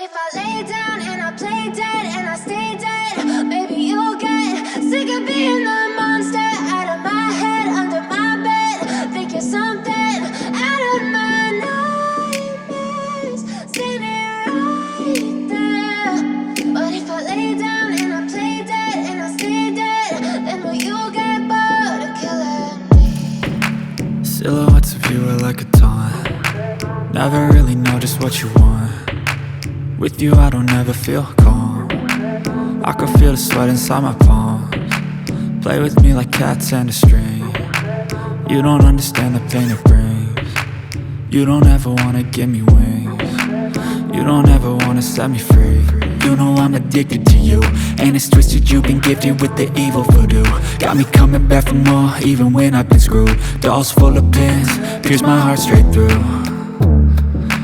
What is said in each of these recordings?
if I lay down and I play dead and I stay dead, maybe you'll get sick of being the monster out of my head, under my bed. Think you're something out of my nightmares, standing right there. But if I lay down and I play dead and I stay dead, then will you get bored of killing me? Silhouettes of you are like a taunt. Never really know just what you want. With you I don't ever feel calm. I can feel the sweat inside my palms. Play with me like cats and a string. You don't understand the pain it brings. You don't ever wanna give me wings. You don't ever wanna set me free. You know I'm addicted to you, and it's twisted, you've been gifted with the evil voodoo. Got me coming back for more, even when I've been screwed. Dolls full of pins, pierce my heart straight through.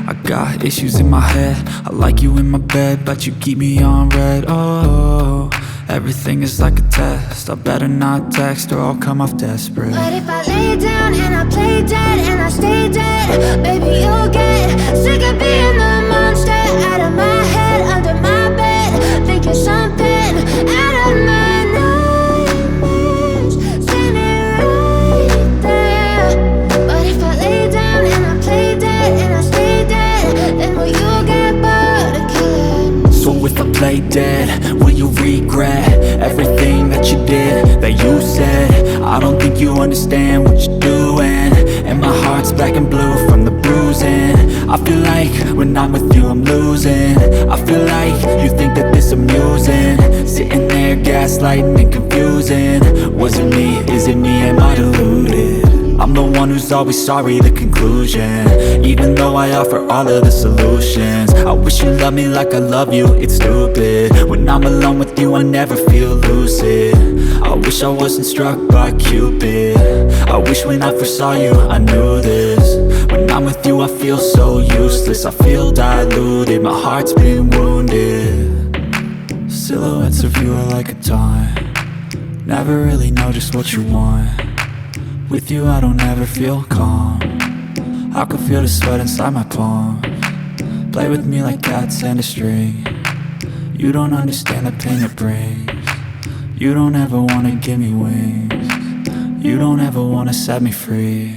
I got issues in my head, I like you in my bed, but you keep me on red. Oh, everything is like a test, I better not text or I'll come off desperate. But if I lay down and I play dead and I stay dead, baby you'll get sick of being the monster out of my head, under my bed. Think you're something out of my nightmares, standing right there. But if I lay down and I play dead and I stay dead, then will you get bored of killing me? So if I play dead, will you regret everything that you did, that you said? I don't think you understand what you're doing, and my heart's black and blue from the bruising. I feel like when I'm with you I'm losing. I feel like you think that this amusing, sitting there gaslighting and confusing. Was it me? Is it me? Am I deluded? I'm the one who's always sorry, the conclusion, even though I offer all of the solutions. I wish you loved me like I love you, it's stupid. When I'm alone with you I never feel lucid. I wish I wasn't struck by Cupid. I wish when I first saw you I knew this. When I'm with you I feel so useless, I feel diluted, my heart's been wounded. Silhouettes of you are like a taunt. Never really know just what you want. With you I don't ever feel calm. I can feel the sweat inside my palms. Play with me like cats and a string. You don't understand the pain it brings. You don't ever wanna give me wings. You don't ever wanna set me free.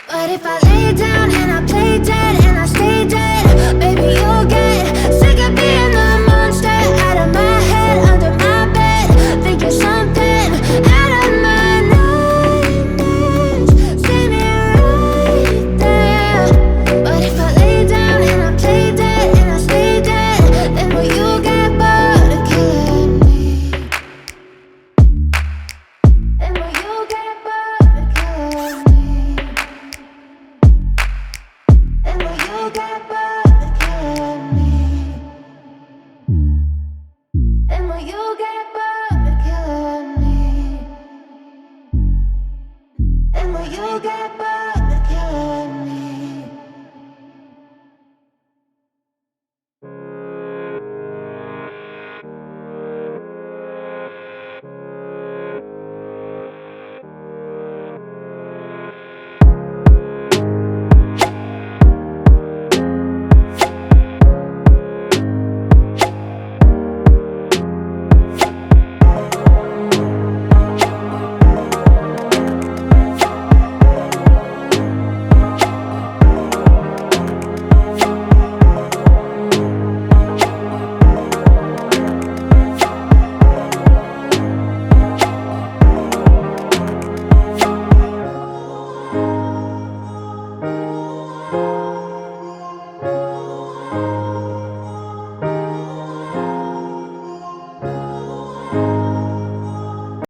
But if I lay down and I play dead and I stay dead,